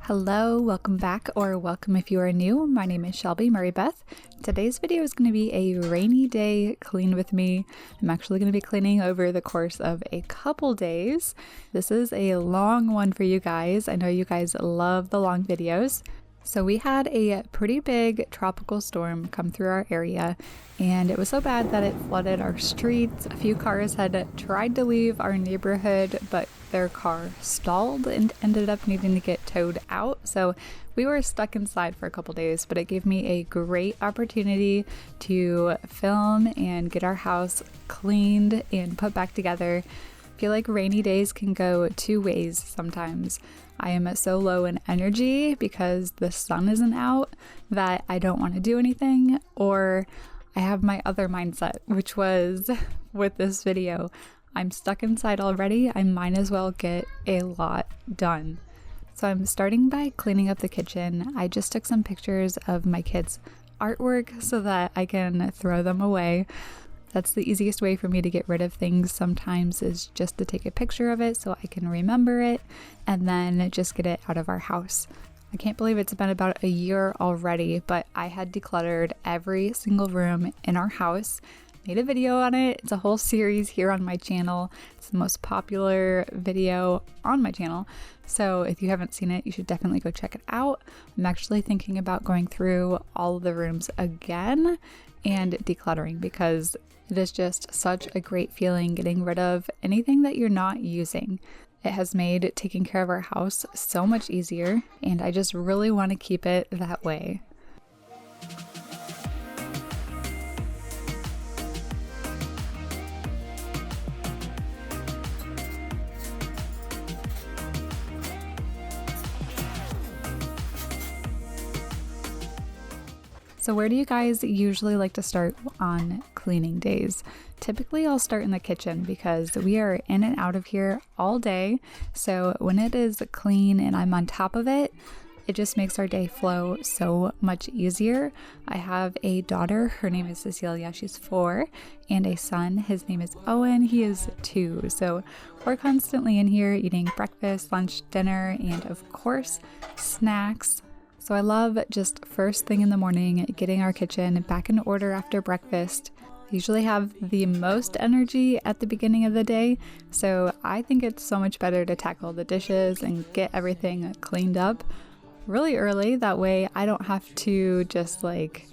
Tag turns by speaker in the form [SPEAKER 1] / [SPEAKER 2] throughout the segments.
[SPEAKER 1] Hello, welcome back, or welcome if you are new. My name is Shelby Marybeth. Today's video is going to be a rainy day clean with me. I'm actually going to be cleaning over the course of a couple days. This is a long one for you guys. I know you guys love the long videos. So we had a pretty big tropical storm come through our area, and it was so bad that it flooded our streets. A few cars had tried to leave our neighborhood, but their car stalled and ended up needing to get towed out. So we were stuck inside for a couple days, but it gave me a great opportunity to film and get our house cleaned and put back together. I feel like rainy days can go two ways sometimes. I am so low in energy because the sun isn't out that I don't want to do anything, or I have my other mindset, which was with this video. I'm stuck inside already, I might as well get a lot done. So I'm starting by cleaning up the kitchen. I just took some pictures of my kids' artwork so that I can throw them away. That's the easiest way for me to get rid of things sometimes, is just to take a picture of it so I can remember it and then just get it out of our house. I can't believe it's been about a year already, but I had decluttered every single room in our house. Made a video on it. It's a whole series here on my channel. It's the most popular video on my channel. So if you haven't seen it, you should definitely go check it out. I'm actually thinking about going through all of the rooms again and decluttering, because it is just such a great feeling getting rid of anything that you're not using. It has made taking care of our house so much easier, and I just really want to keep it that way. So where do you guys usually like to start on cleaning days? Typically I'll start in the kitchen because we are in and out of here all day. So when it is clean and I'm on top of it, it just makes our day flow so much easier. I have a daughter, her name is Cecilia, she's 4, and a son, his name is Owen, he is 2. So we're constantly in here eating breakfast, lunch, dinner, and of course, snacks. So I love just first thing in the morning, getting our kitchen back in order after breakfast. I usually have the most energy at the beginning of the day, so I think it's so much better to tackle the dishes and get everything cleaned up really early. That way I don't have to just like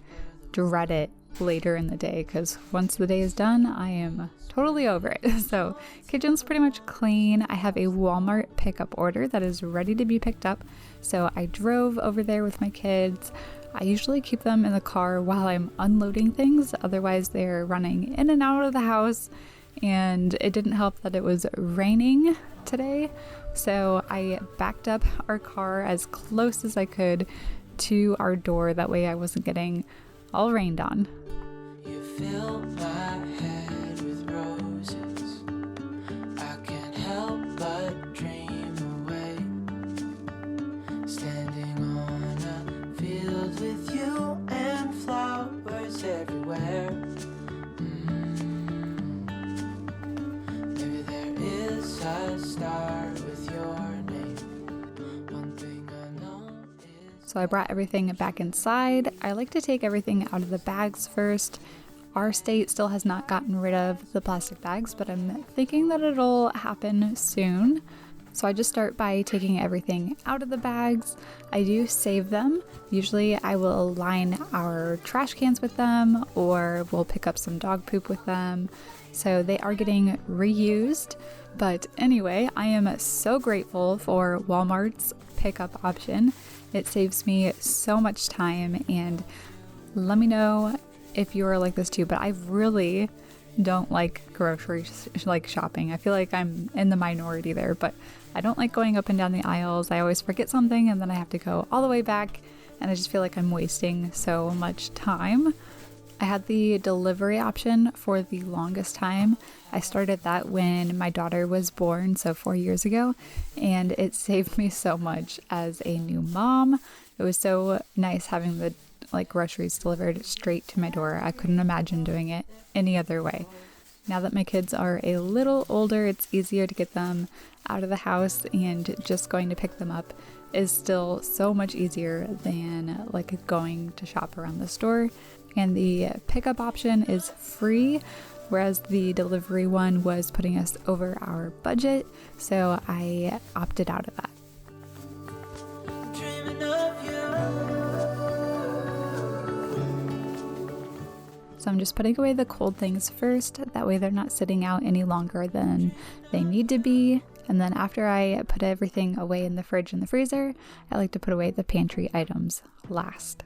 [SPEAKER 1] dread it later in the day, because once the day is done, I am totally over it. So kitchen's pretty much clean. I have a Walmart pickup order that is ready to be picked up. So I drove over there with my kids. I usually keep them in the car while I'm unloading things, otherwise they're running in and out of the house, and it didn't help that it was raining today. So I backed up our car as close as I could to our door, that way I wasn't getting all rained on.
[SPEAKER 2] You fill my head with roses. I can't help but dream away. Standing on a field with you and flowers everywhere. Maybe there is a star with your name. One thing I know is...
[SPEAKER 1] So I brought everything back inside. I like to take everything out of the bags first. Our state still has not gotten rid of the plastic bags, but I'm thinking that it'll happen soon. So I just start by taking everything out of the bags. I do save them. Usually I will line our trash cans with them, or we'll pick up some dog poop with them. So they are getting reused. But anyway, I am so grateful for Walmart's pickup option. It saves me so much time, and let me know if you're like this too, but I really don't like grocery shopping. I feel like I'm in the minority there, but I don't like going up and down the aisles. I always forget something and then I have to go all the way back, and I just feel like I'm wasting so much time. I had the delivery option for the longest time. I started that when my daughter was born, so 4 years ago, and it saved me so much as a new mom. It was so nice having the groceries delivered straight to my door. I couldn't imagine doing it any other way. Now that my kids are a little older, it's easier to get them out of the house, and just going to pick them up is still so much easier than like going to shop around the store. And the pickup option is free, whereas the delivery one was putting us over our budget, so I opted out of that.
[SPEAKER 2] Dreaming of you.
[SPEAKER 1] So I'm just putting away the cold things first, that way they're not sitting out any longer than they need to be. And then after I put everything away in the fridge and the freezer, I like to put away the pantry items last.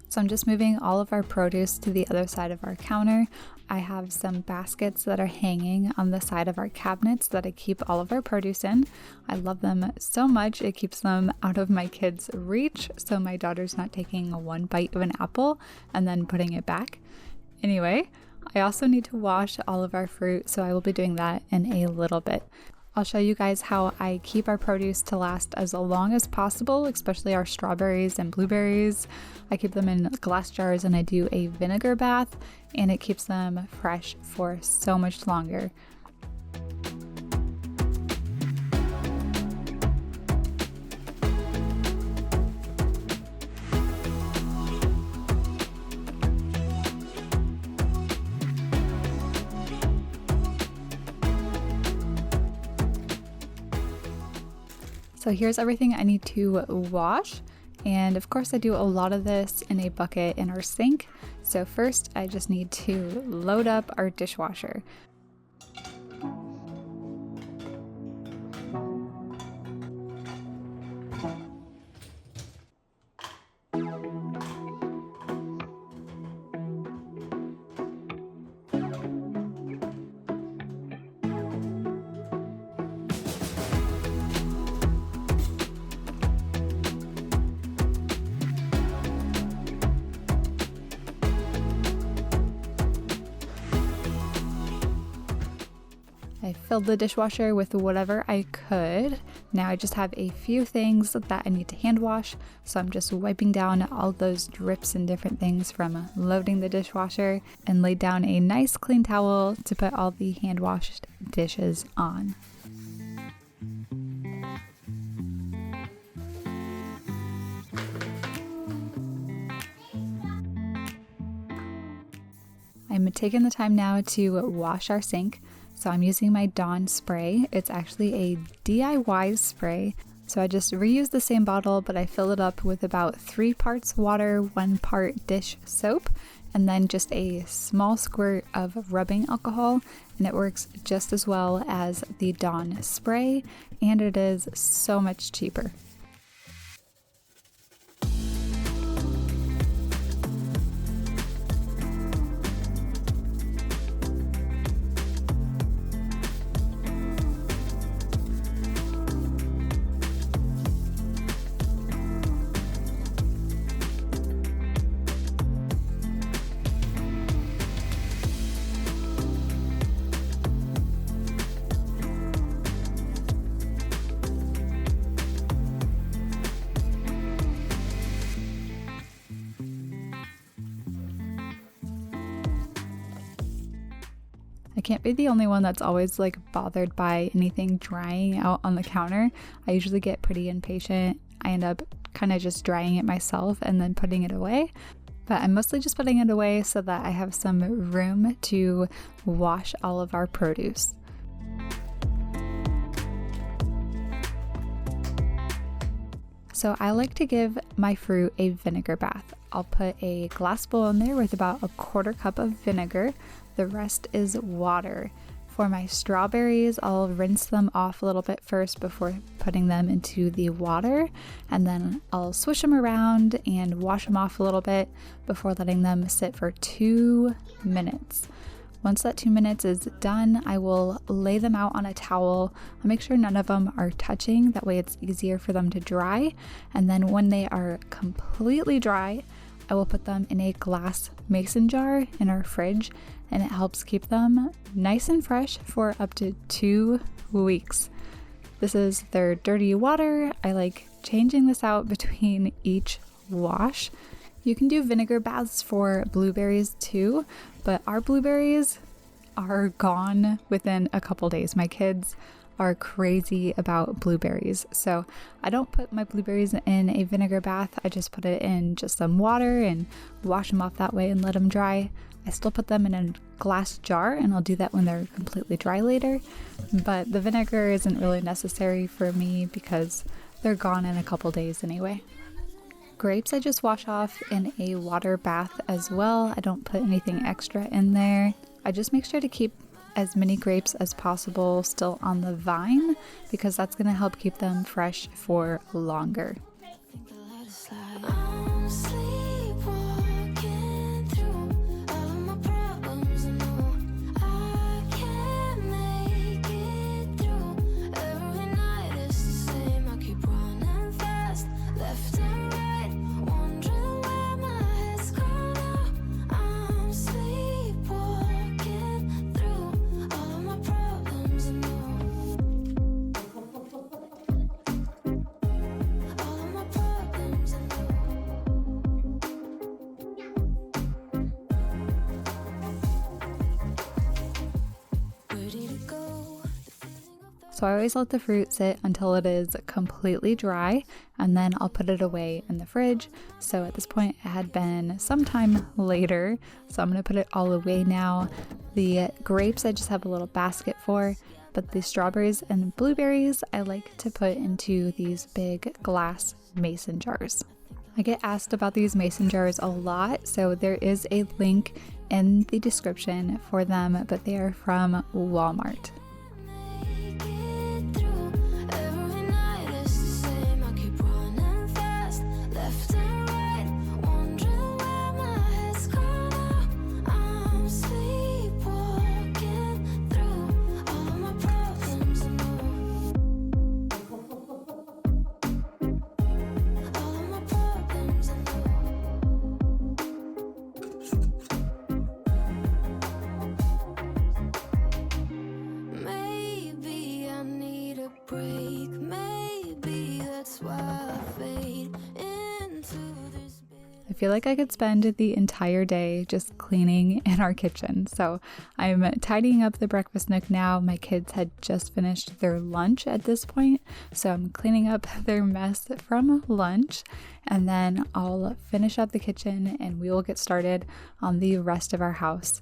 [SPEAKER 1] So I'm just moving all of our produce to the other side of our counter. I have some baskets that are hanging on the side of our cabinets that I keep all of our produce in. I love them so much. It keeps them out of my kids' reach, so my daughter's not taking one bite of an apple and then putting it back. Anyway, I also need to wash all of our fruit, so I will be doing that in a little bit. I'll show you guys how I keep our produce to last as long as possible, especially our strawberries and blueberries. I keep them in glass jars and I do a vinegar bath, and it keeps them fresh for so much longer. So here's everything I need to wash, and of course I do a lot of this in a bucket in our sink. So first I just need to load up our dishwasher. I filled the dishwasher with whatever I could. Now I just have a few things that I need to hand wash, so I'm just wiping down all those drips and different things from loading the dishwasher, and laid down a nice clean towel to put all the hand washed dishes on. I'm taking the time now to wash our sink. So I'm using my Dawn spray. It's actually a DIY spray. So I just reuse the same bottle, but I fill it up with about 3 parts water, 1 part dish soap, and then just a small squirt of rubbing alcohol. And it works just as well as the Dawn spray, and it is so much cheaper. I can't be the only one that's always like bothered by anything drying out on the counter. I usually get pretty impatient. I end up kind of just drying it myself and then putting it away. But I'm mostly just putting it away so that I have some room to wash all of our produce. So I like to give my fruit a vinegar bath. I'll put a glass bowl in there with about 1/4 cup of vinegar. The rest is water. For my strawberries, I'll rinse them off a little bit first before putting them into the water, and then I'll swish them around and wash them off a little bit before letting them sit for 2 minutes. Once that 2 minutes is done, I will lay them out on a towel. I'll make sure none of them are touching, that way it's easier for them to dry. And then when they are completely dry, I will put them in a glass mason jar in our fridge, and it helps keep them nice and fresh for up to 2 weeks. This is their dirty water. I like changing this out between each wash. You can do vinegar baths for blueberries too, but our blueberries are gone within a couple days. My kids are crazy about blueberries, so I don't put my blueberries in a vinegar bath. I just put it in just some water and wash them off that way and let them dry. I still put them in a glass jar, and I'll do that when they're completely dry later, but the vinegar isn't really necessary for me because they're gone in a couple days anyway. Grapes I just wash off in a water bath as well. I don't put anything extra in there. I just make sure to keep as many grapes as possible still on the vine because that's going to help keep them fresh for longer. So I always let the fruit sit until it is completely dry, and then I'll put it away in the fridge. So at this point it had been sometime later, so I'm going to put it all away now. The grapes I just have a little basket for, but the strawberries and blueberries I like to put into these big glass mason jars. I get asked about these mason jars a lot, so there is a link in the description for them, but they are from Walmart. I feel like I could spend the entire day just cleaning in our kitchen. So I'm tidying up the breakfast nook now. My kids had just finished their lunch at this point, so I'm cleaning up their mess from lunch, and then I'll finish up the kitchen and we will get started on the rest of our house.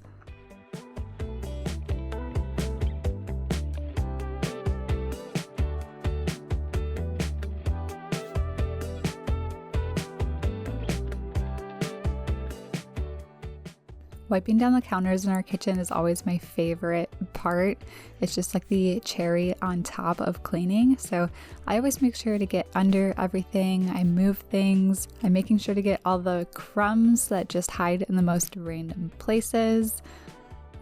[SPEAKER 1] Wiping down the counters in our kitchen is always my favorite part. It's just like the cherry on top of cleaning. So I always make sure to get under everything. I move things. I'm making sure to get all the crumbs that just hide in the most random places.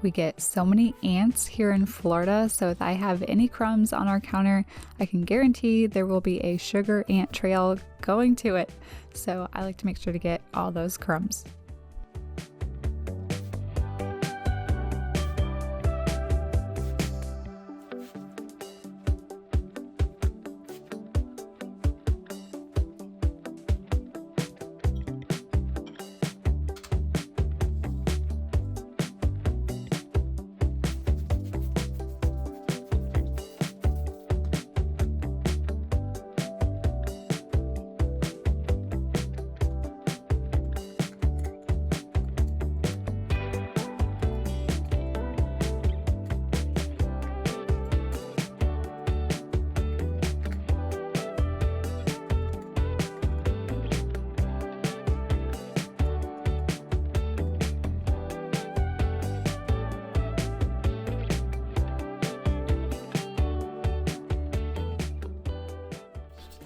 [SPEAKER 1] We get so many ants here in Florida, so if I have any crumbs on our counter, I can guarantee there will be a sugar ant trail going to it. So I like to make sure to get all those crumbs.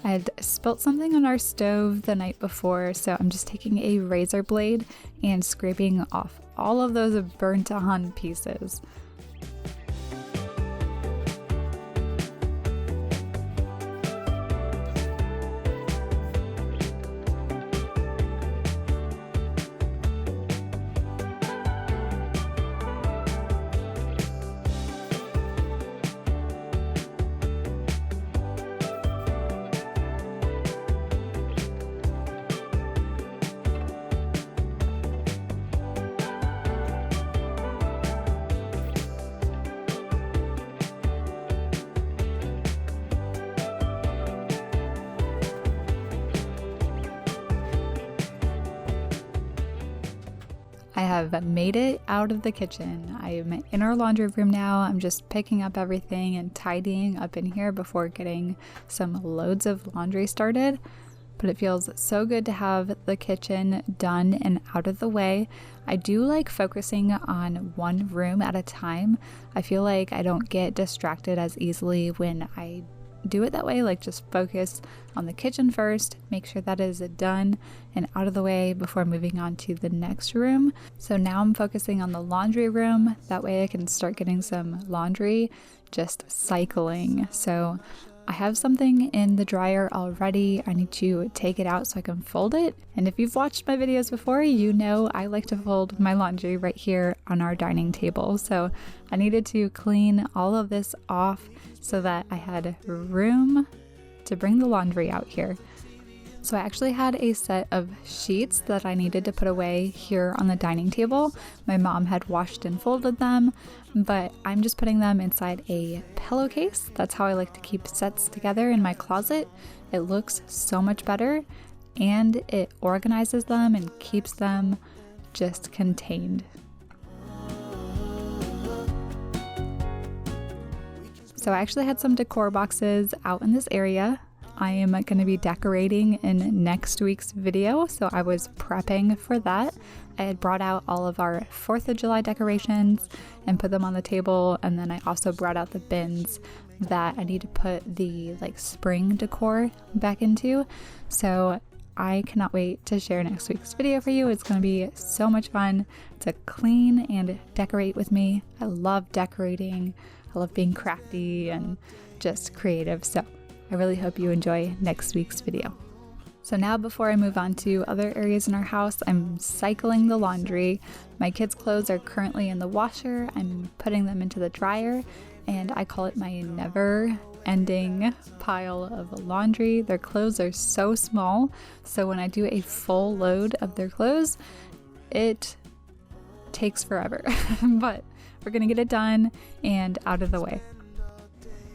[SPEAKER 1] I had spilt something on our stove the night before, so I'm just taking a razor blade and scraping off all of those burnt on pieces. I have made it out of the kitchen. I am in our laundry room now. I'm just picking up everything and tidying up in here before getting some loads of laundry started. But it feels so good to have the kitchen done and out of the way. I do like focusing on one room at a time. I feel like I don't get distracted as easily when I do it that way, like just focus on the kitchen first, make sure that is done and out of the way before moving on to the next room. So now I'm focusing on the laundry room. That way I can start getting some laundry just cycling. So I have something in the dryer already. I need to take it out so I can fold it. And if you've watched my videos before, you know I like to fold my laundry right here on our dining table. So I needed to clean all of this off so that I had room to bring the laundry out here. So I actually had a set of sheets that I needed to put away here on the dining table. My mom had washed and folded them, but I'm just putting them inside a pillowcase. That's how I like to keep sets together in my closet. It looks so much better and it organizes them and keeps them just contained. So I actually had some decor boxes out in this area. I am going to be decorating in next week's video, so I was prepping for that. I had brought out all of our 4th of July decorations and put them on the table, and then I also brought out the bins that I need to put the spring decor back into. So I cannot wait to share next week's video for you. It's going to be so much fun to clean and decorate with me. I love decorating. I love being crafty and just creative. So I really hope you enjoy next week's video. So now before I move on to other areas in our house, I'm cycling the laundry. My kids' clothes are currently in the washer. I'm putting them into the dryer, and I call it my never-ending pile of laundry. Their clothes are so small, so when I do a full load of their clothes, it takes forever, but we're gonna get it done and out of the way.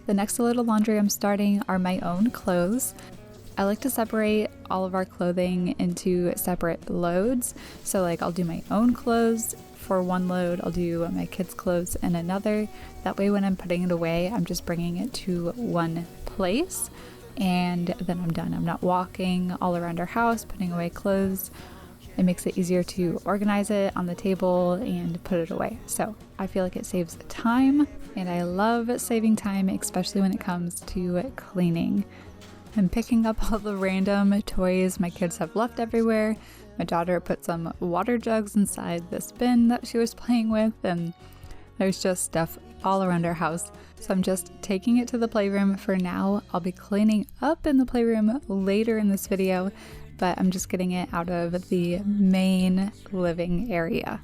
[SPEAKER 1] The next load of laundry I'm starting are my own clothes. I like to separate all of our clothing into separate loads. So I'll do my own clothes for one load, I'll do my kids' clothes in another. That way when I'm putting it away, I'm just bringing it to one place and then I'm done. I'm not walking all around our house putting away clothes. It makes it easier to organize it on the table and put it away. So I feel like it saves time, and I love saving time, especially when it comes to cleaning. I'm picking up all the random toys my kids have left everywhere. My daughter put some water jugs inside this bin that she was playing with, and there's just stuff all around our house. So I'm just taking it to the playroom for now. I'll be cleaning up in the playroom later in this video, but I'm just getting it out of the main living area.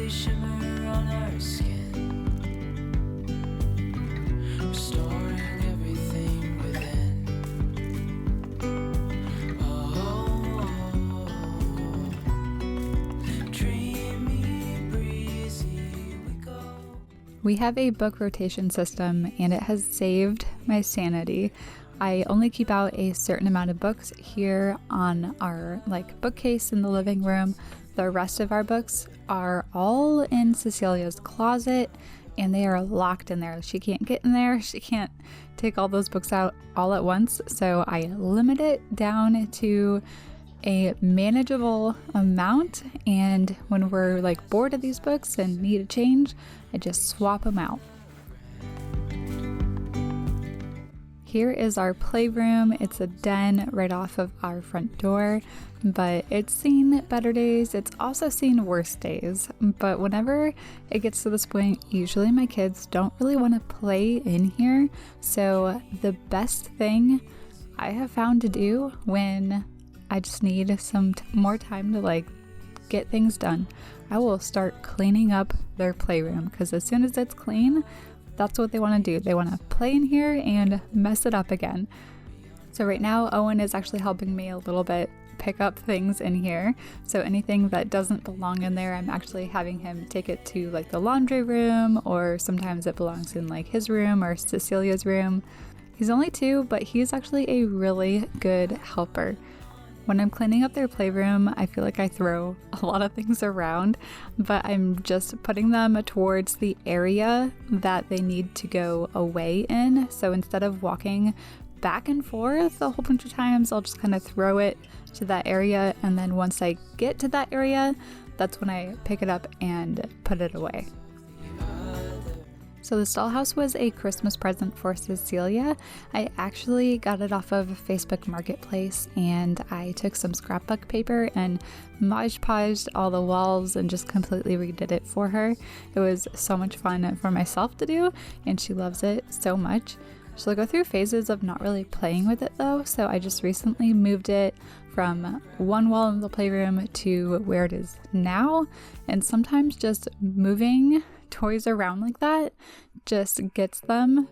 [SPEAKER 2] Shimmer on our skin, restoring everything within. Dreamy, breezy we go.
[SPEAKER 1] We have a book rotation system and it has saved my sanity. I only keep out a certain amount of books here on our bookcase in the living room, The rest of our books are all in Cecilia's closet, and they are locked in there. She can't get in there. She can't take all those books out all at once. So I limit it down to a manageable amount. And when we're like bored of these books and need a change, I just swap them out. Here is our playroom. It's a den right off of our front door, but it's seen better days. It's also seen worse days. But whenever it gets to this point, usually my kids don't really want to play in here. So the best thing I have found to do when I just need some more time to like get things done, I will start cleaning up their playroom, because as soon as it's clean, that's what they want to do. They want to play in here and mess it up again. So right now, Owen is actually helping me a little bit pick up things in here. So anything that doesn't belong in there, I'm actually having him take it to like the laundry room, or sometimes it belongs in like his room or Cecilia's room. He's only 2, but he's actually a really good helper. When I'm cleaning up their playroom, I feel like I throw a lot of things around, but I'm just putting them towards the area that they need to go away in. So instead of walking back and forth a whole bunch of times, I'll just kind of throw it to that area. And then once I get to that area, that's when I pick it up and put it away. So this dollhouse was a Christmas present for Cecilia. I actually got it off of Facebook Marketplace, and I took some scrapbook paper and Mod Podged all the walls and just completely redid it for her. It was so much fun for myself to do, and she loves it so much. She'll go through phases of not really playing with it though, so I just recently moved it from one wall in the playroom to where it is now, and sometimes just moving toys around like that just gets them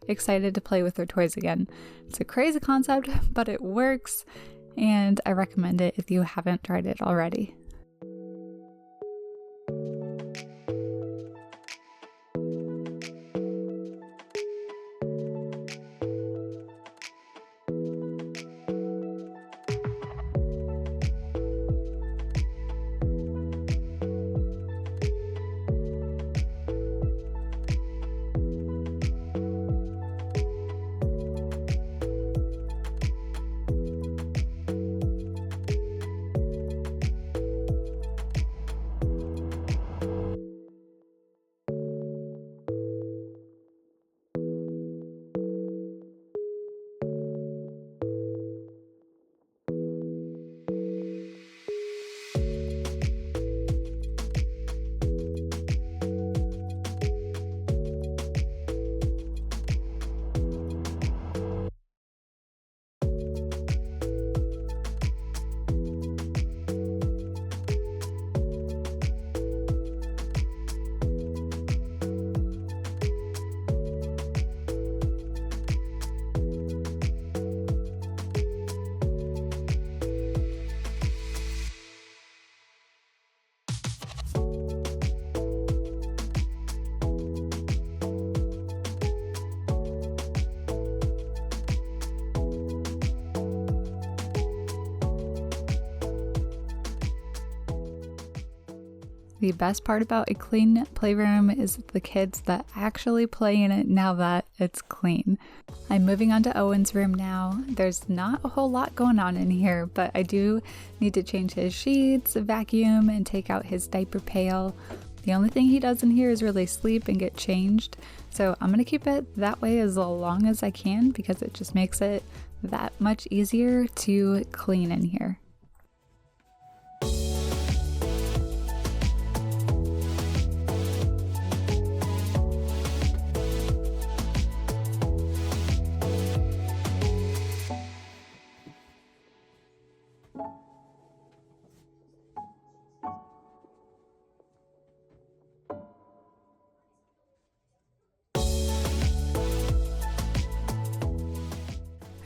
[SPEAKER 1] excited to play with their toys again. It's a crazy concept, but it works, and I recommend it if you haven't tried it already. The best part about a clean playroom is the kids that actually play in it now that it's clean. I'm moving on to Owen's room now. There's not a whole lot going on in here, but I do need to change his sheets, vacuum, and take out his diaper pail. The only thing he does in here is really sleep and get changed. So I'm gonna keep it that way as long as I can, because it just makes it that much easier to clean in here.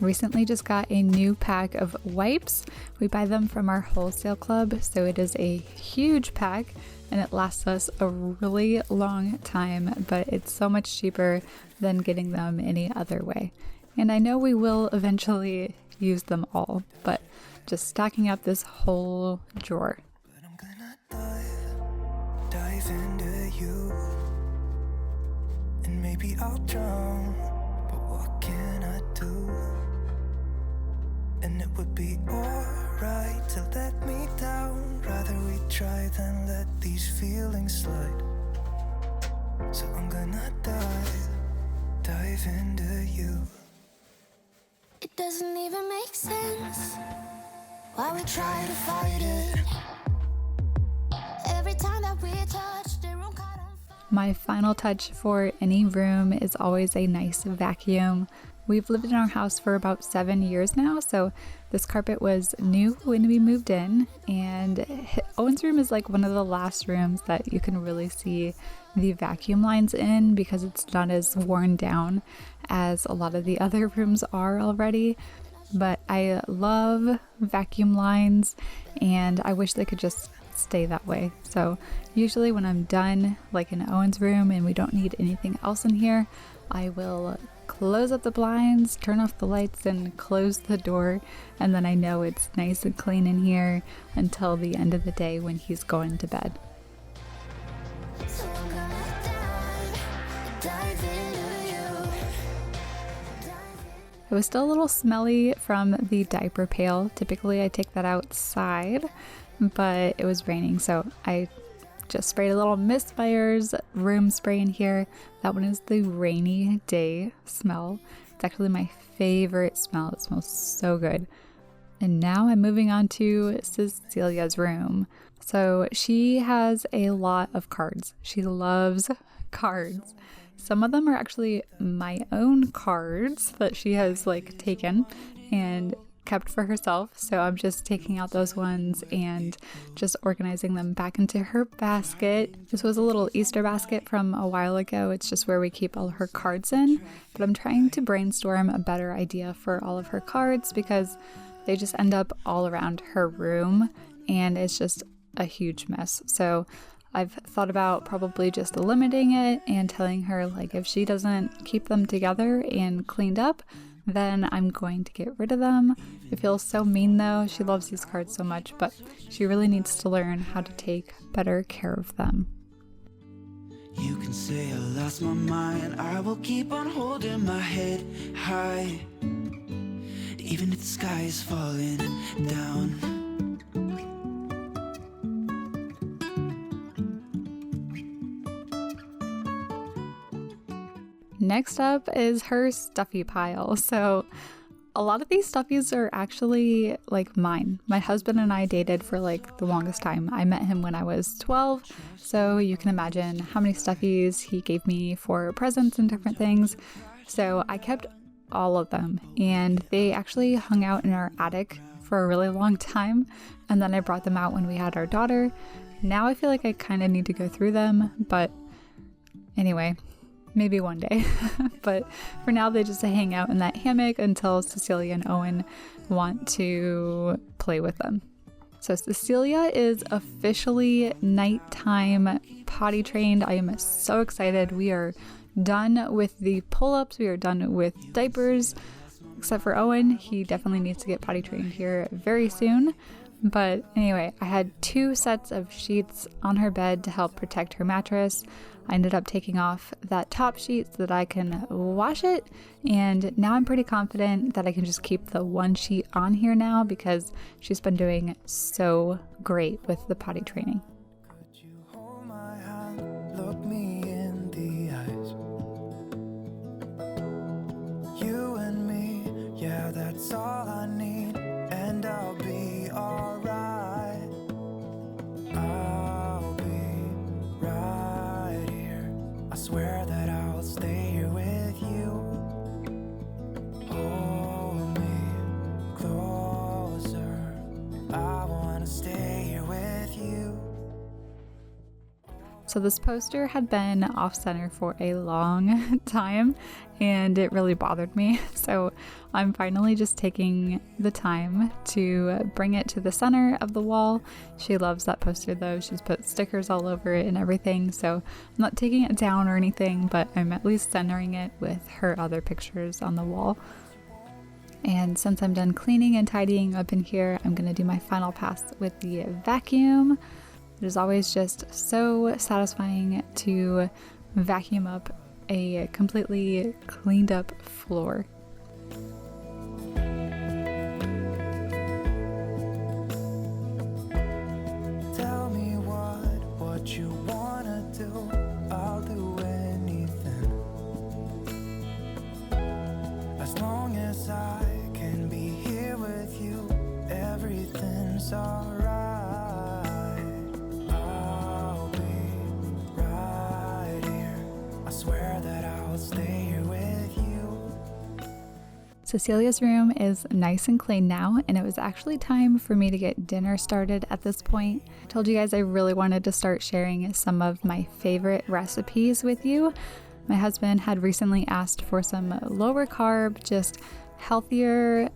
[SPEAKER 1] I recently just got a new pack of wipes. We buy them from our wholesale club, so it is a huge pack and it lasts us a really long time, but it's so much cheaper than getting them any other way. And I know we will eventually use them all, but just stacking up this whole drawer.
[SPEAKER 2] But I'm gonna maybe I'll drown, but what can I do? And it would be alright to let me down. Rather we try than let these feelings slide. So I'm gonna dive into you.
[SPEAKER 3] It doesn't even make sense why we try to fight it. Every time that we touch, the room caught on fire.
[SPEAKER 1] My final touch for any room is always a nice vacuum. We've lived in our house for about 7 years now, so this carpet was new when we moved in, and Owen's room is like one of the last rooms that you can really see the vacuum lines in because it's not as worn down as a lot of the other rooms are already. But I love vacuum lines, and I wish they could just stay that way. So usually when I'm done, like in Owen's room and we don't need anything else in here, I will close up the blinds, turn off the lights, and close the door, and then I know it's nice and clean in here until the end of the day when he's going to bed.
[SPEAKER 3] So I'm gonna dive into you.
[SPEAKER 1] It was still a little smelly from the diaper pail. Typically I take that outside, but it was raining, so I just sprayed a little Miss Myers room spray in here. That one is the rainy day smell. It's actually my favorite smell. It smells so good. And now I'm moving on to Cecilia's room. So she has a lot of cards. She loves cards. Some of them are actually my own cards that she has like taken and kept for herself, so I'm just taking out those ones and just organizing them back into her basket. This was a little Easter basket from a while ago. It's just where we keep all her cards in, but I'm trying to brainstorm a better idea for all of her cards because they just end up all around her room and it's just a huge mess. So I've thought about probably just limiting it and telling her like if she doesn't keep them together and cleaned up, then I'm going to get rid of them. It feels so mean though. She loves these cards so much, but she really needs to learn how to take better care of them.
[SPEAKER 2] You can say I lost my mind. I will keep on holding my head high, even if the sky is falling down.
[SPEAKER 1] Next up is her stuffy pile. So a lot of these stuffies are actually like mine. My husband and I dated for like the longest time. I met him when I was 12, so you can imagine how many stuffies he gave me for presents and different things. So I kept all of them, and they actually hung out in our attic for a really long time, and then I brought them out when we had our daughter. Now I feel like I kind of need to go through them, but anyway, maybe one day. But for now they just hang out in that hammock until Cecilia and Owen want to play with them. So Cecilia is officially nighttime potty trained. I am so excited. We are done with the pull-ups. We are done with diapers, except for Owen. He definitely needs to get potty trained here very soon. But anyway, I had 2 sets of sheets on her bed to help protect her mattress. I ended up taking off that top sheet so that I can wash it, and now I'm pretty confident that I can just keep the one sheet on here now because she's been doing so great with the potty training.
[SPEAKER 2] Could you hold my hand, look me in the eyes? You and me, yeah, that's all I need, and I'll be alright. I'll be right here. I swear that I'll stay here with you. Hold me closer. I wanna stay here with you.
[SPEAKER 1] So this poster had been off center for a long time and it really bothered me. So I'm finally just taking the time to bring it to the center of the wall. She loves that poster though. She's put stickers all over it and everything. So I'm not taking it down or anything, but I'm at least centering it with her other pictures on the wall. And since I'm done cleaning and tidying up in here, I'm gonna do my final pass with the vacuum. It is always just so satisfying to vacuum up a completely cleaned up floor.
[SPEAKER 2] Tell me what you wanna do. I'll do anything, as long as I can be here with you. Everything's alright. I'll be right here. I swear that I'll stay here with you.
[SPEAKER 1] Cecilia's room is nice and clean now, and it was actually time for me to get dinner started at this point. I told you guys I really wanted to start sharing some of my favorite recipes with you. My husband had recently asked for some lower carb, just healthier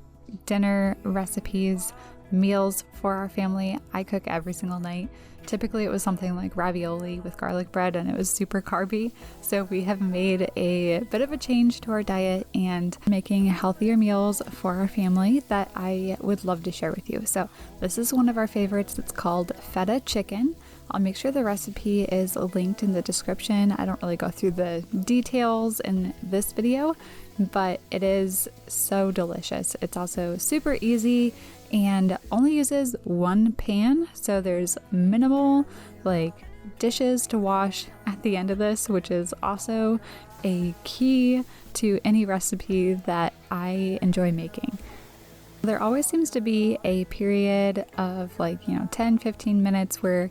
[SPEAKER 1] dinner recipes, meals for our family. I cook every single night. Typically it was something like ravioli with garlic bread, and it was super carby. So we have made a bit of a change to our diet and making healthier meals for our family that I would love to share with you. So this is one of our favorites. It's called feta chicken. I'll make sure the recipe is linked in the description. I don't really go through the details in this video, but it is so delicious. It's also super easy and only uses one pan, so there's minimal dishes to wash at the end of this, which is also a key to any recipe that I enjoy making. There always seems to be a period of 10-15 minutes where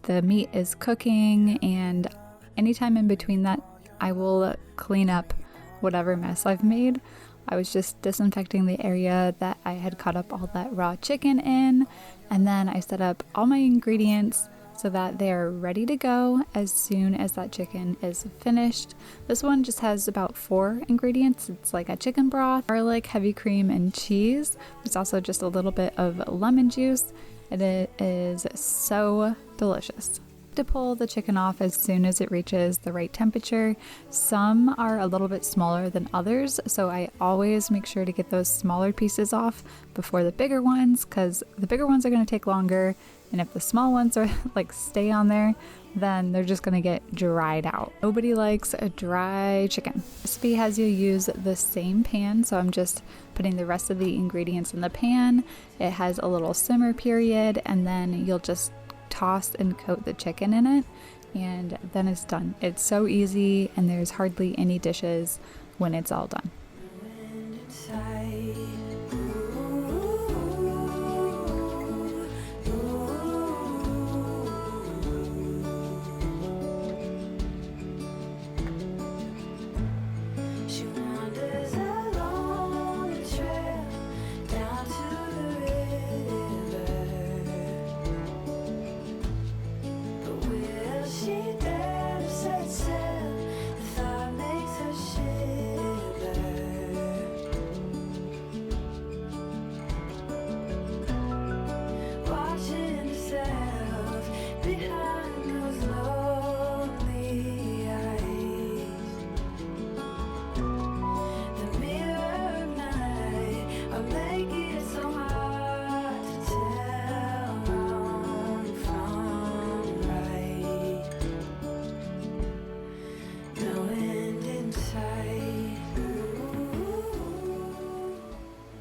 [SPEAKER 1] the meat is cooking, and anytime in between that I will clean up whatever mess I've made. I was just disinfecting the area that I had cut up all that raw chicken in, and then I set up all my ingredients so that they're ready to go as soon as that chicken is finished. This one just has about 4 ingredients. It's like a chicken broth, garlic, heavy cream, and cheese. There's also just a little bit of lemon juice, and it is so delicious. To pull the chicken off as soon as it reaches the right temperature. Some are a little bit smaller than others, so I always make sure to get those smaller pieces off before the bigger ones, because the bigger ones are going to take longer, and if the small ones are stay on there, then they're just going to get dried out. Nobody likes a dry chicken. The recipe has you use the same pan, so I'm just putting the rest of the ingredients in the pan. It has a little simmer period, and then you'll just toss and coat the chicken in it, and then it's done. It's so easy, and there's hardly any dishes when it's all done.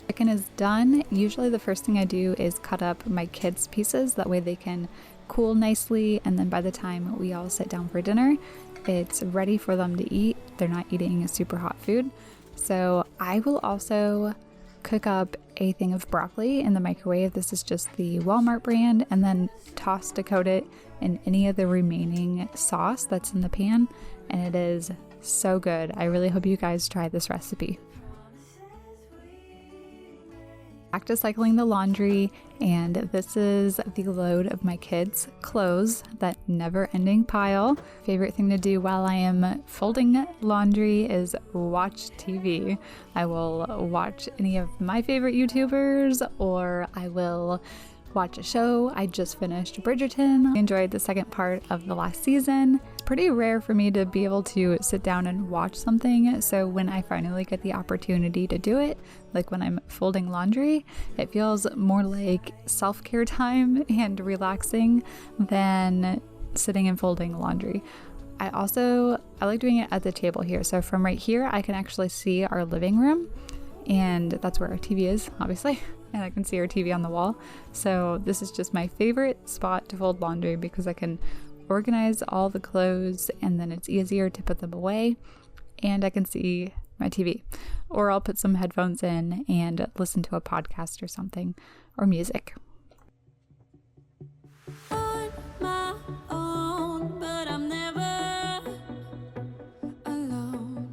[SPEAKER 1] Chicken is done. Usually the first thing I do is cut up my kids' pieces, that way they can cool nicely, and then by the time we all sit down for dinner, it's ready for them to eat. They're not eating super hot food. So I will also cook up a thing of broccoli in the microwave. This is just the Walmart brand, and then toss to coat it in any of the remaining sauce that's in the pan, and it is so good. I really hope you guys try this recipe. Back to cycling the laundry, and this is the load of my kids' clothes, that never-ending pile. Favorite thing to do while I am folding laundry is watch TV. I will watch any of my favorite YouTubers, or I will watch a show. I just finished Bridgerton. I enjoyed the second part of the last season. It's pretty rare for me to be able to sit down and watch something, so when I finally get the opportunity to do it, like when I'm folding laundry, it feels more like self-care time and relaxing than sitting and folding laundry. I like doing it at the table here. So from right here, I can actually see our living room, and that's where our TV is, obviously. And I can see our TV on the wall. So this is just my favorite spot to fold laundry because I can organize all the clothes and then it's easier to put them away, and I can see my TV. Or I'll put some headphones in and listen to a podcast or something, or music.
[SPEAKER 3] On my own, but I'm never alone.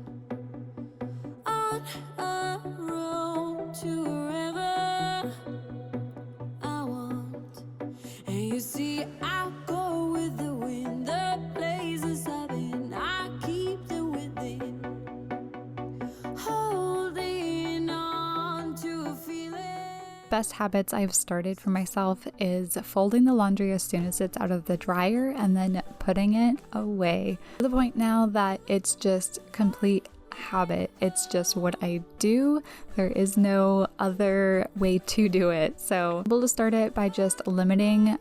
[SPEAKER 3] On a road to wherever I want. And you see, I'll go with the wind, the places I've been, I keep them within. Holding on to a feeling.
[SPEAKER 1] Best habits I've started for myself is folding the laundry as soon as it's out of the dryer and then putting it away. To the point now that it's just complete habit. It's just what I do. There is no other way to do it. So I'm able to start it by just limiting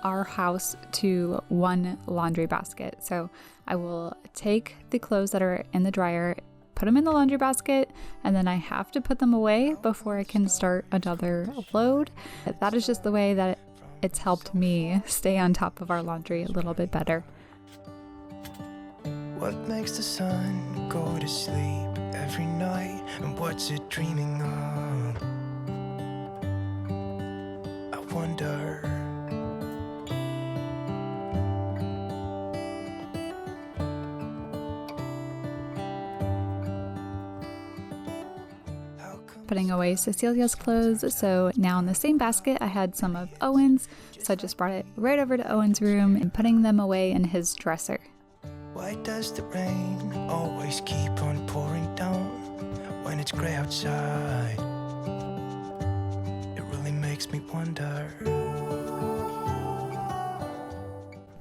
[SPEAKER 1] our house to one laundry basket. So I will take the clothes that are in the dryer, put them in the laundry basket, and then I have to put them away before I can start another load. That is just the way that it's helped me stay on top of our laundry a little bit better.
[SPEAKER 2] What makes the sun go to sleep every night, and what's it dreaming of? I wonder.
[SPEAKER 1] Putting away Cecilia's clothes, so now in the same basket I had some of Owen's, so I just brought it right over to Owen's room and putting them away in his dresser.
[SPEAKER 2] Why does the rain always keep on pouring down when it's gray outside? It really makes me wonder.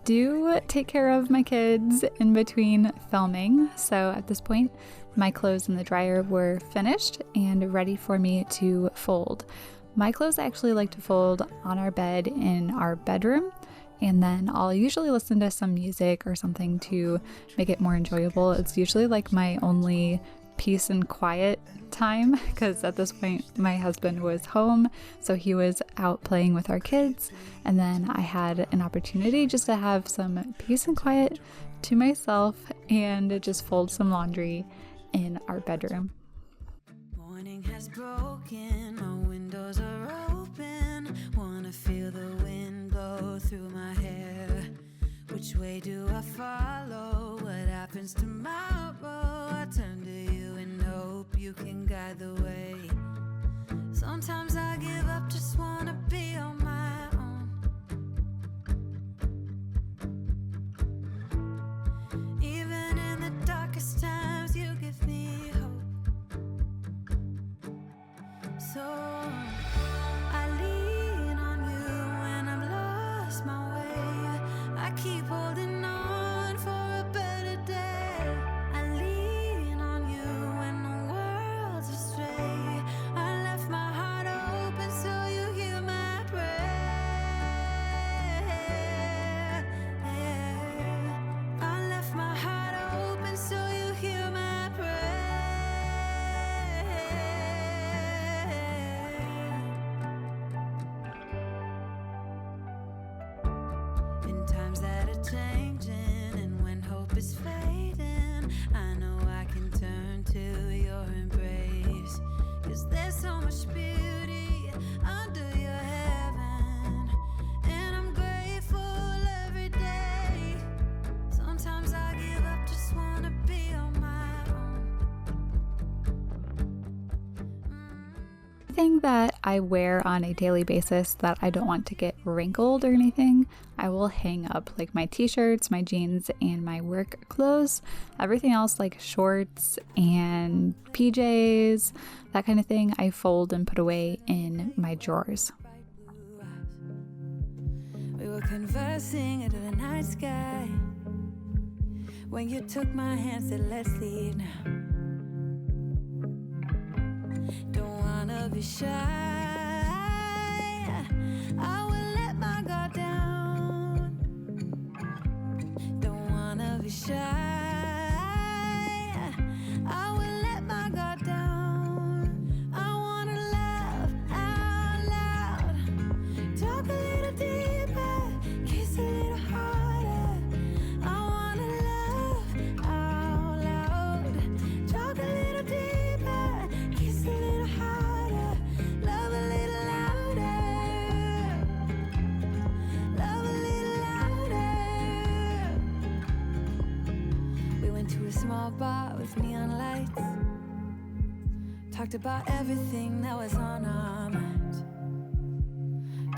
[SPEAKER 1] Do take care of my kids in between filming, so at this point my clothes in the dryer were finished and ready for me to fold. My clothes I actually like to fold on our bed in our bedroom, and then I'll usually listen to some music or something to make it more enjoyable. It's usually like my only peace and quiet time, because at this point my husband was home, so he was out playing with our kids, and then I had an opportunity just to have some peace and quiet to myself and just fold some laundry in our bedroom.
[SPEAKER 3] Morning has broken, my windows are open. Wanna feel the wind blow through my hair. Which way do I follow? What happens tomorrow? I turn to you and hope you can guide the way. Sometimes I give up, just wanna be on my own. Even in the darkest times, you give me hope. So I lean on you when I'm lost my way. I keep holding on for a better day. I lean on you when the world's astray. I left my heart open so you hear my prayer. I left my heart open so you hear my prayer. In times that are changing and when hope is fading, I know I can turn to your embrace. 'Cause there's so much beauty under your heaven, and I'm grateful every day. Sometimes I give up, just wanna be on my own.
[SPEAKER 1] Anything that I wear on a daily basis that I don't want to get wrinkled or anything, I will hang up, like my t-shirts, my jeans, and my work clothes. Everything else, like shorts and PJs, that kind of thing, I fold and put away in my drawers.
[SPEAKER 3] We were conversing under the night sky when you took my hand, said let's leave now. Don't wanna be shy, I will let my guard down. Don't wanna be shy, Talked about everything that was on our minds.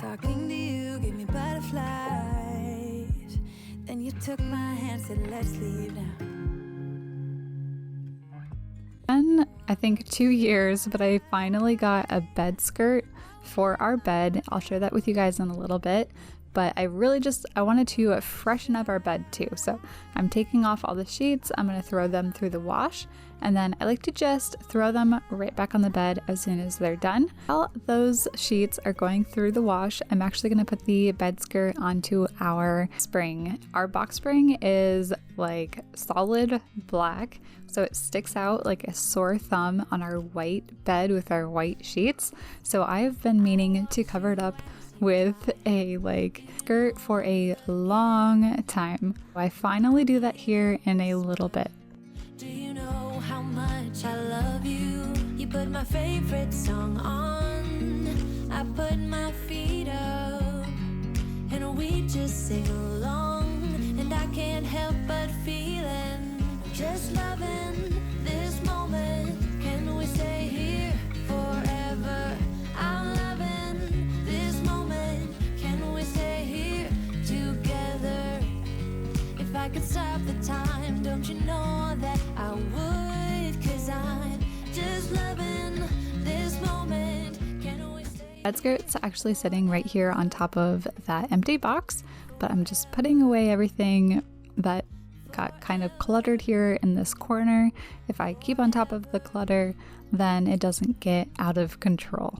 [SPEAKER 3] Talking to you gave me butterflies. Then you took my hand, said let's leave now.
[SPEAKER 1] Been, I think 2 years, but I finally got a bed skirt for our bed. I'll share that with you guys in a little bit. But I wanted to freshen up our bed too. So I'm taking off all the sheets. I'm going to throw them through the wash. And then I like to just throw them right back on the bed as soon as they're done. While those sheets are going through the wash, I'm actually going to put the bed skirt onto our spring. Our box spring is like solid black, so it sticks out like a sore thumb on our white bed with our white sheets. So I've been meaning to cover it up with a skirt for a long time. I finally do that here in a little bit.
[SPEAKER 3] Do you know how much I love you? You put my favorite song on. I put my feet up and we just sing along. And I can't help but feeling just loving this moment. Can we stay here forever? I'm loving this moment. Can we stay here together? If I could stop the time, don't you know that I would? 'Cause I'm just loving this moment. Can we stay?
[SPEAKER 1] Bed skirt's actually sitting right here on top of that empty box, but I'm just putting away everything that got kind of cluttered here in this corner. If I keep on top of the clutter, then it doesn't get out of control.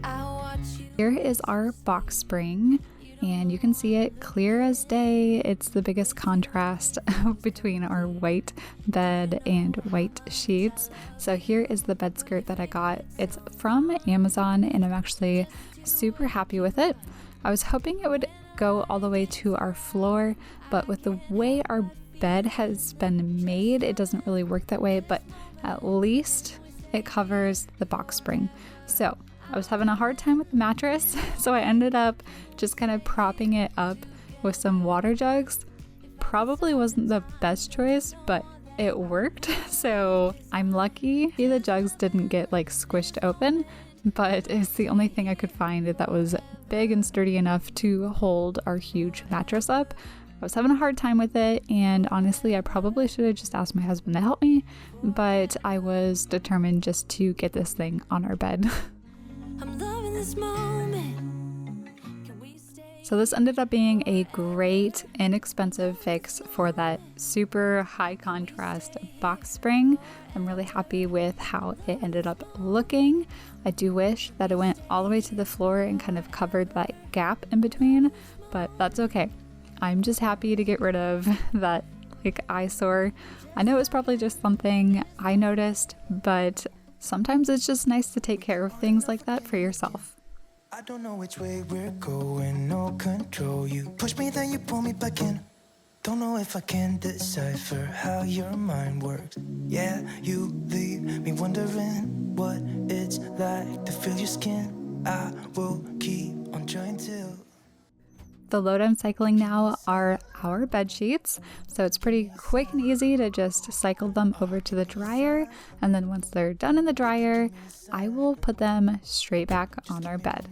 [SPEAKER 3] I watch you.
[SPEAKER 1] Here is our box spring, and you can see it clear as day. It's the biggest contrast between our white bed and white sheets. So here is the bed skirt that I got. It's from Amazon, and I'm actually super happy with it. I was hoping it would go all the way to our floor, but with the way our bed has been made, it doesn't really work that way, but at least it covers the box spring. So I was having a hard time with the mattress, so I ended up just kind of propping it up with some water jugs. Probably wasn't the best choice, but it worked. So I'm lucky the jugs didn't get squished open, but it's the only thing I could find that was big and sturdy enough to hold our huge mattress up. I was having a hard time with it, and honestly, I probably should have just asked my husband to help me, but I was determined just to get this thing on our bed.
[SPEAKER 3] I'm loving this moment. Can we stay?
[SPEAKER 1] So this ended up being a great, inexpensive fix for that super high contrast box spring. I'm really happy with how it ended up looking. I do wish that it went all the way to the floor and kind of covered that gap in between, but that's okay. I'm just happy to get rid of that eyesore. I know it was probably just something I noticed, but sometimes it's just nice to take care of things like that for yourself.
[SPEAKER 2] I don't know which way we're going, no control. You push me, then you pull me back in. Don't know if I can decipher how your mind works. Yeah, you leave me wondering what it's like to feel your skin. I will keep on trying to.
[SPEAKER 1] The load I'm cycling now are our bed sheets, so it's pretty quick and easy to just cycle them over to the dryer, and then once they're done in the dryer, I will put them straight back on our bed.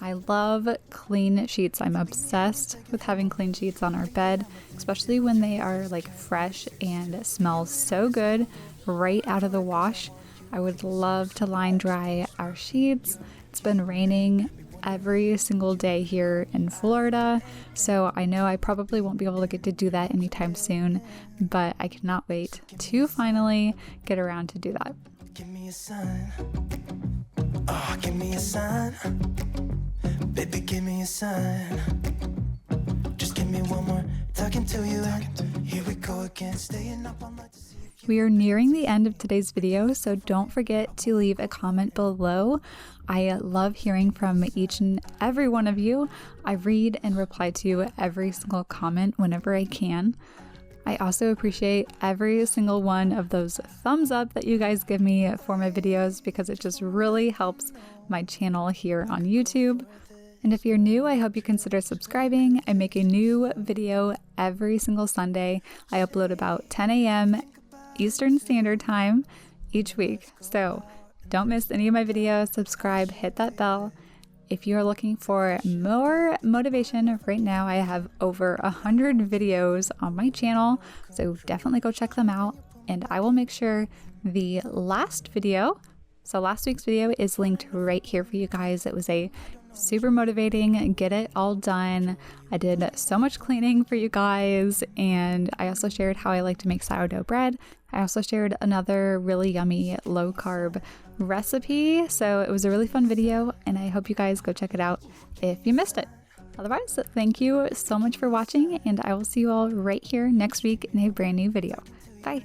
[SPEAKER 1] I love clean sheets. I'm obsessed with having clean sheets on our bed, especially when they are fresh and smell so good right out of the wash. I would love to line dry our sheets. It's been raining every single day here in Florida, so I know I probably won't be able to get to do that anytime soon, but I cannot wait to finally get around to do that.
[SPEAKER 2] Give me a sign. Oh, give me a sign. Baby, give me a sign. Just give me one more talking to you. Here we go again, staying up all night to see if you.
[SPEAKER 1] We are nearing the end of today's video, so don't forget to leave a comment below. I love hearing from each and every one of you. I read and reply to every single comment whenever I can. I also appreciate every single one of those thumbs up that you guys give me for my videos, because it just really helps my channel here on YouTube. And if you're new, I hope you consider subscribing. I make a new video every single Sunday. I upload about 10 a.m. Eastern Standard Time, each week. So don't miss any of my videos. Subscribe, hit that bell. If you're looking for more motivation right now, I have over 100 videos on my channel, so definitely go check them out. And I will make sure the last video, so last week's video, is linked right here for you guys. It was a super motivating, get it all done. I did so much cleaning for you guys, and I also shared how I like to make sourdough bread. I also shared another really yummy low carb recipe. So it was a really fun video, and I hope you guys go check it out if you missed it. Otherwise, thank you so much for watching, and I will see you all right here next week in a brand new video. Bye.